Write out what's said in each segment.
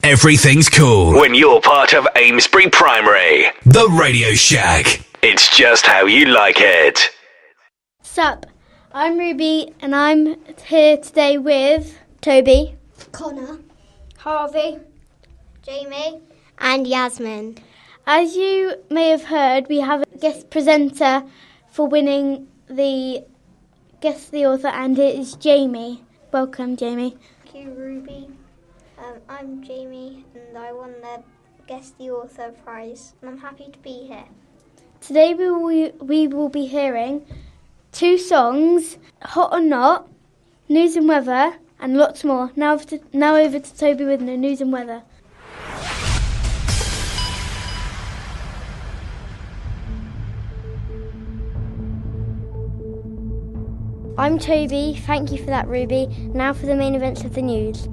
Everything's cool when you're part of Amesbury Primary. The Radio Shack. It's just how you like it. Sup, I'm Ruby and I'm here today with Toby, Connor, Harvey, Jamie and Yasmin. As you may have heard, we have a guest presenter for winning the Guess the Author, and it is Jamie. Welcome, Jamie. Thank you, Ruby. I'm Jamie and I won the Guess the Author prize and I'm happy to be here. Today we will be hearing 2 songs, Hot or Not, News and Weather, and lots more. Now over to Toby with the News and Weather. I'm Toby, thank you for that, Ruby. Now for the main events of the news.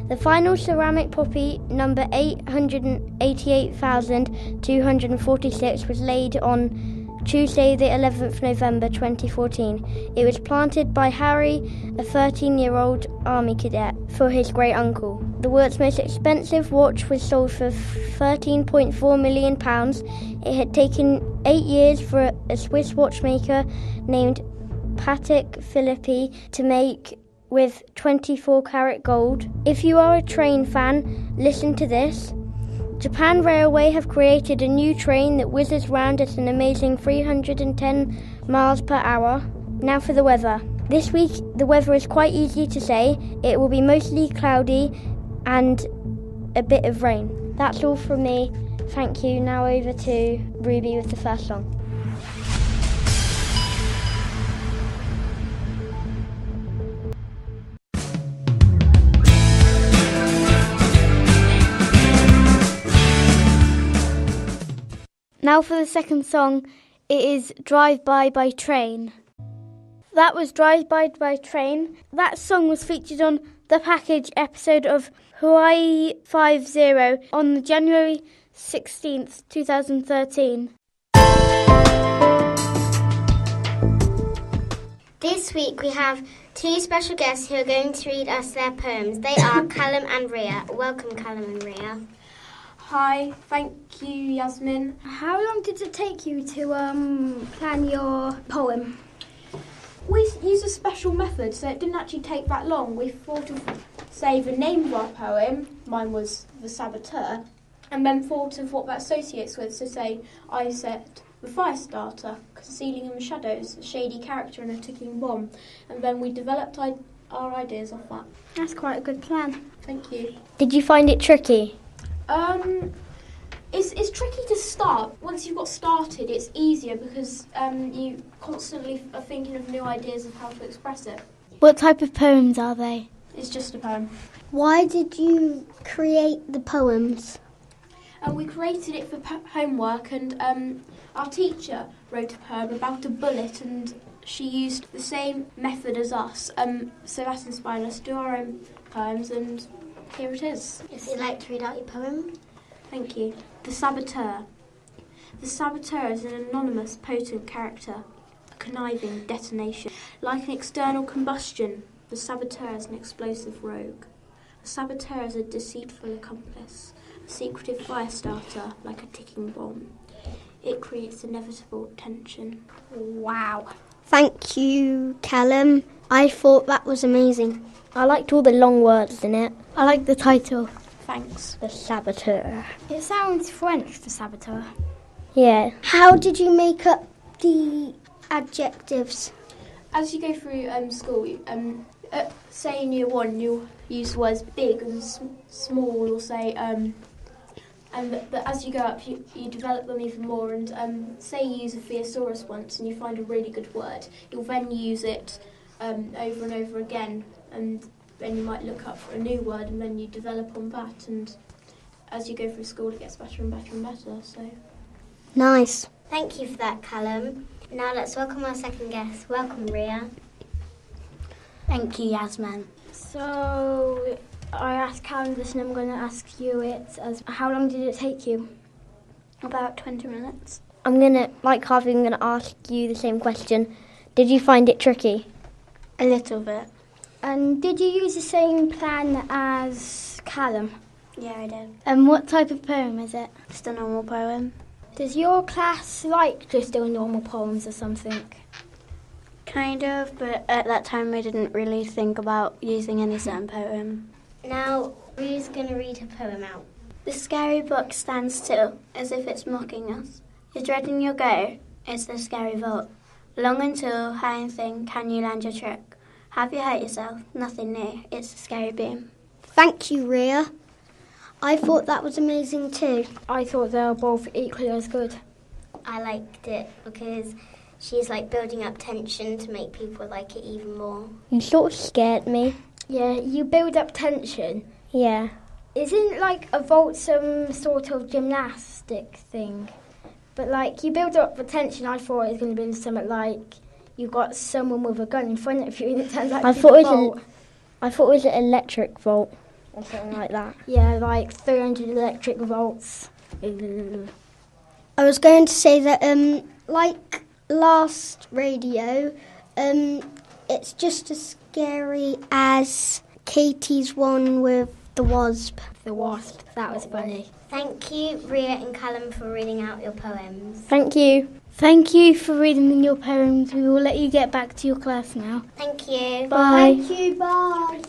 The final ceramic poppy number 888,246 was laid on Tuesday the 11th November 2014. It was planted by Harry, a 13-year-old army cadet, for his great uncle. The world's most expensive watch was sold for £13.4 million. It had taken 8 years for a Swiss watchmaker named Patek Philippe to make with 24-karat gold. If you are a train fan, listen to this. Japan Railway have created a new train that whizzes round at an amazing 310 miles per hour. Now for the weather. This week the weather is quite easy to say. It will be mostly cloudy and a bit of rain. That's all from me. Thank you. Now over to Ruby with the first song. Now for the second song, it is Drive By Train. That was Drive By Train. That song was featured on the package episode of Hawaii 5-0 on January 16th, 2013. This week we have 2 special guests who are going to read us their poems. They are Callum and Ria. Welcome, Callum and Ria. Hi, thank you, Yasmin. How long did it take you to plan your poem? We used a special method, so it didn't actually take that long. We thought of, say, the name of our poem. Mine was The Saboteur. And then thought of what that associates with. So, say, I said The Fire Starter, concealing in the shadows, a shady character and a ticking bomb. And then we developed our ideas off that. That's quite a good plan. Thank you. Did you find it tricky? It's tricky to start. Once you've got started, it's easier because you constantly are thinking of new ideas of how to express it. What type of poems are they? It's just a poem. Why did you create the poems? We created it for homework, and our teacher wrote a poem about a bullet, and she used the same method as us. So that inspired us to do our own poems, and here it is. If you'd like to read out your poem. Thank you. The Saboteur. The Saboteur is an anonymous, potent character, a conniving detonation. Like an external combustion, the Saboteur is an explosive rogue. The Saboteur is a deceitful accomplice, a secretive fire starter, like a ticking bomb. It creates inevitable tension. Wow. Thank you, Callum. I thought that was amazing. I liked all the long words in it. I like the title. Thanks. The Saboteur. It sounds French for saboteur. Yeah. How did you make up the adjectives? As you go through school, say in year 1, you'll use the words big and small, or say, but as you go up, you develop them even more. And say you use a thesaurus once and you find a really good word, you'll then use it over and over again, and then you might look up for a new word, and then you develop on that. And as you go through school, it gets better and better and better. So nice. Thank you for that, Callum. Now let's welcome our second guest. Welcome, Ria. Thank you, Yasmin. So I asked Callum this, and I'm going to ask you it. How long did it take you? About 20 minutes. I'm going to, like Harvey, I'm going to ask you the same question. Did you find it tricky? A little bit. And did you use the same plan as Callum? Yeah, I did. And what type of poem is it? Just a normal poem. Does your class like just doing normal poems or something? Kind of, but at that time we didn't really think about using any certain poem. Now, Ria's going to read her poem out. The scary box stands still, as if it's mocking us. You're dreading your go, it's the scary vault. Long and tall, high and thin, can you land your trick? Have you hurt yourself? Nothing new, it's the scary beam. Thank you, Ria. I thought that was amazing too. I thought they were both equally as good. I liked it because she's like building up tension to make people like it even more. You sort of scared me. Yeah, you build up tension. Yeah. Isn't like a vault some sort of gymnastic thing? But like you build up the tension, I thought it was going to be something like you got someone with a gun in front of you and it turns out I thought it was an electric vault or something like that. Yeah, like 300 electric volts. I was going to say that like last radio, it's just as scary as Katie's one with the wasp. The wasp, that was funny. Thank you, Ria and Callum, for reading out your poems. Thank you. Thank you for reading your poems. We will let you get back to your class now. Thank you. Bye. Thank you, bye.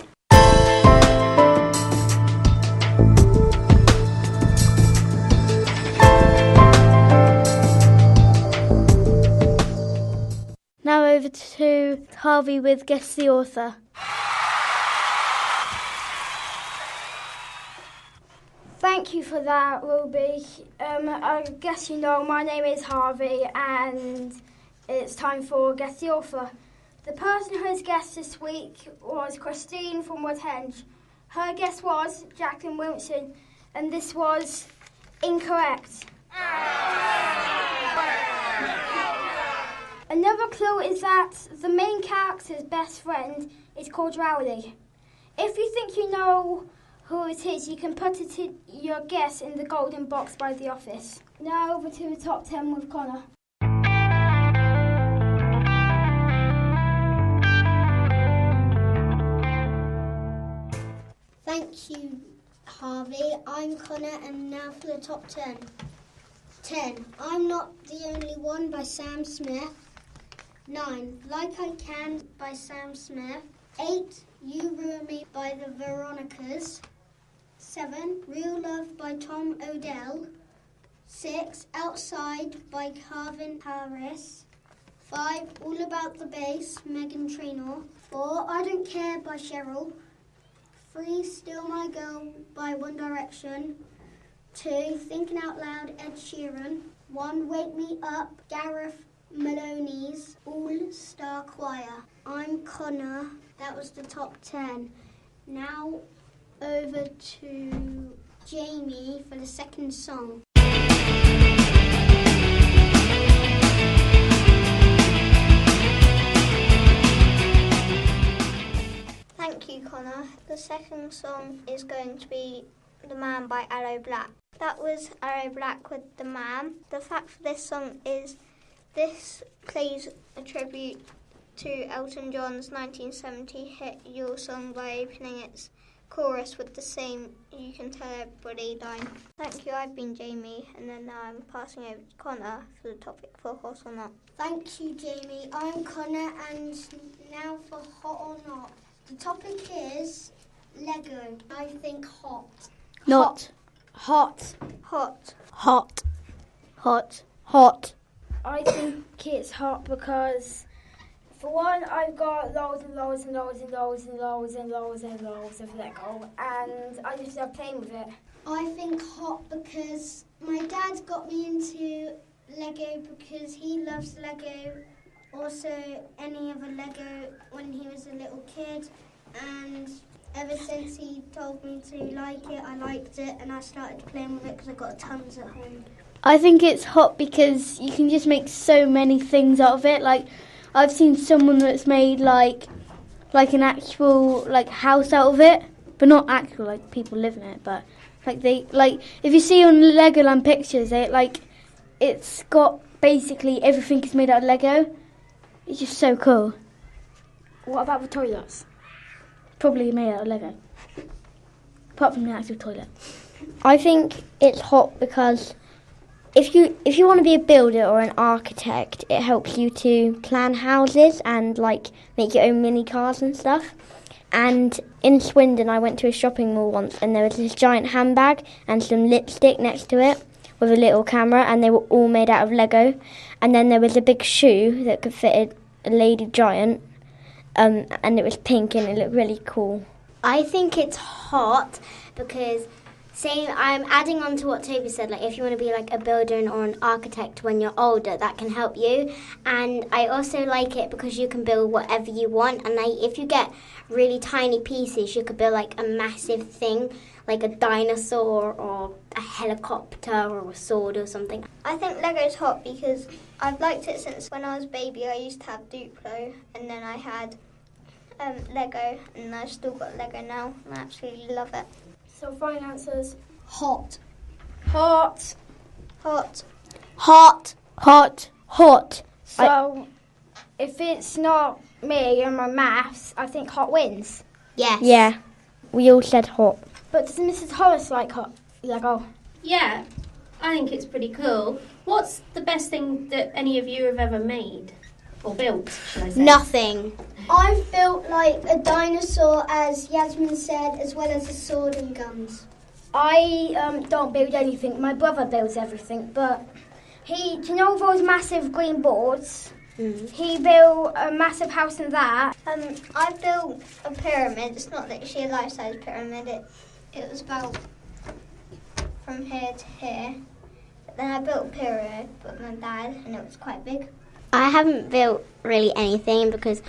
Now over to Harvey with Guess the Author. Thank you for that, Ruby. I guess you know my name is Harvey and it's time for Guess the Author. The person who has guessed this week was Christine from Woodhenge. Her guess was Jacqueline Wilson and this was incorrect. Another clue is that the main character's best friend is called Rowley. If you think you know who it is, you can put your guess in the golden box by the office. Now over to the top 10 with Connor. Thank you, Harvey. I'm Connor and now for the top 10. 10. I'm Not the Only One by Sam Smith. 9. Like I Can by Sam Smith. 8. You Ruin Me by the Veronicas. 7. Real Love by Tom Odell. 6. Outside by Calvin Harris. 5. All About the Bass, Megan Trainor. 4. I Don't Care by Cheryl. 3. Still My Girl by One Direction. 2. Thinking Out Loud, Ed Sheeran. 1. Wake Me Up, Gareth Maloney's All-Star Choir. I'm Connor. That was the top 10. Now over to Jamie for the second song. Thank you, Connor. The second song is going to be The Man by Aloe Black. That was Aloe Black with The Man. The fact for this song is this plays a tribute to Elton John's 1970 hit Your Song by opening its chorus with the same You Can Tell Everybody line. Thank you, I've been Jamie, and then now I'm passing over to Connor for the topic for Hot or Not. Thank you, Jamie. I'm Connor, and now for Hot or Not. The topic is Lego. I think hot. Not. Hot. Hot. Hot. Hot. Hot. I think it's hot because, for one, I've got loads and loads and loads and loads and loads and loads and loads of Lego, and I just love playing with it. I think hot because my dad got me into Lego because he loves Lego. Also, any other Lego when he was a little kid, and ever since he told me to like it, I liked it, and I started playing with it because I got tons at home. I think it's hot because you can just make so many things out of it. Like, I've seen someone that's made like an actual house out of it, but not actual like people live in it. But if you see on Legoland pictures, it's got basically everything is made out of Lego. It's just so cool. What about the toilets? Probably made out of Lego. apart from the actual toilet. I think it's hot because if you want to be a builder or an architect, it helps you to plan houses and like make your own mini cars and stuff. And in Swindon, I went to a shopping mall once, and there was this giant handbag and some lipstick next to it with a little camera, and they were all made out of Lego. And then there was a big shoe that could fit a lady giant, and it was pink and it looked really cool. I think it's hot because, I'm adding on to what Toby said, like if you want to be like a builder or an architect when you're older, that can help you. And I also like it because you can build whatever you want, and if you get really tiny pieces, you could build like a massive thing, like a dinosaur or a helicopter or a sword or something. I think Lego's hot because I've liked it since when I was a baby. I used to have Duplo, and then I had Lego, and I've still got Lego now, and I absolutely love it. So final answers. Hot. Hot. Hot. Hot. Hot. Hot. So if it's not me and my maths, I think hot wins. Yes. Yeah, we all said hot. But does Mrs. Hollis like hot Lego? Yeah, I think it's pretty cool. What's the best thing that any of you have ever made? Or built, should I say? Nothing. I've built like a dinosaur, as Yasmin said, as well as a sword and guns. I don't build anything. My brother builds everything, but do you know those massive green boards? Mm. He built a massive house in that. I built a pyramid. It's not literally a life-size pyramid. It was about from here to here. But then I built a pyramid with my dad, and it was quite big. I haven't built really anything because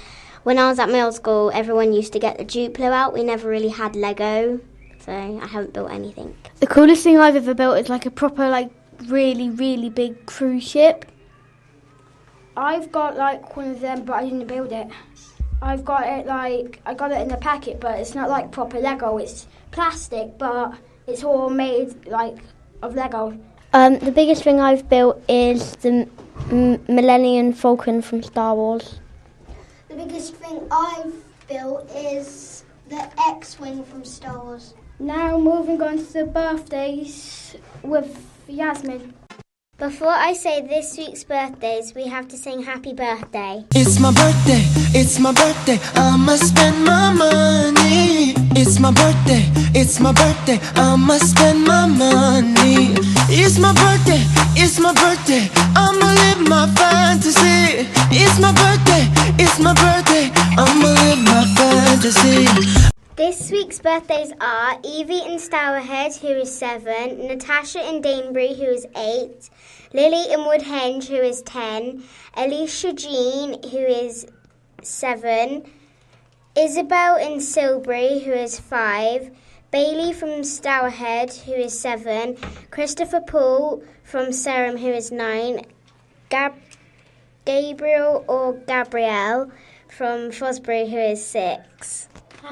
when I was at middle school, everyone used to get the Duplo out. We never really had Lego, so I haven't built anything. The coolest thing I've ever built is like a proper, like, really, really big cruise ship. I've got like one of them, but I didn't build it. I got it in a packet, but it's not like proper Lego. It's plastic, but it's all made like of Lego. The biggest thing I've built is the Millennium Falcon from Star Wars. The biggest thing I've built is the X-Wing from Star Wars. Now moving on to the birthdays with Yasmin. Before I say this week's birthdays, we have to sing happy birthday. It's my birthday, I must spend my money. It's my birthday, I must spend my money. It's my birthday, I'ma live my fantasy. It's my birthday, I'ma live my fantasy. This week's birthdays are Evie in Stourhead, who is 7, Natasha in Danebury, who is 8, Lily in Woodhenge, who is 10, Alicia Jean, who is 7, Isabel in Silbury, who is 5, Bailey from Stourhead, who is 7, Christopher Paul from Sarum, who is 9, Gabriel or Gabrielle from Fosbury, who is 6.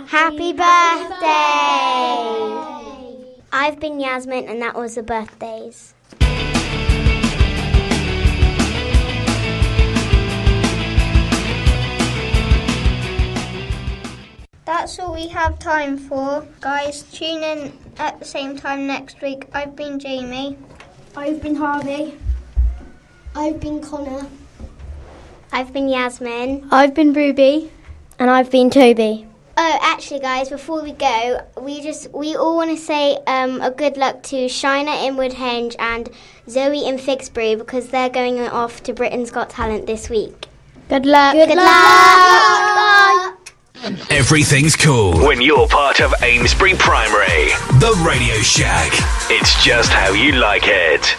Happy birthday! I've been Yasmin, and that was the birthdays. That's all we have time for. Guys, tune in at the same time next week. I've been Jamie. I've been Harvey. I've been Connor. I've been Yasmin. I've been Ruby. And I've been Toby. Oh, actually, guys, before we go, we all want to say a good luck to Shina in Woodhenge and Zoe in Figsbury because they're going off to Britain's Got Talent this week. Good luck. Good luck. Bye. Everything's cool when you're part of Amesbury Primary. The Radio Shack. It's just how you like it.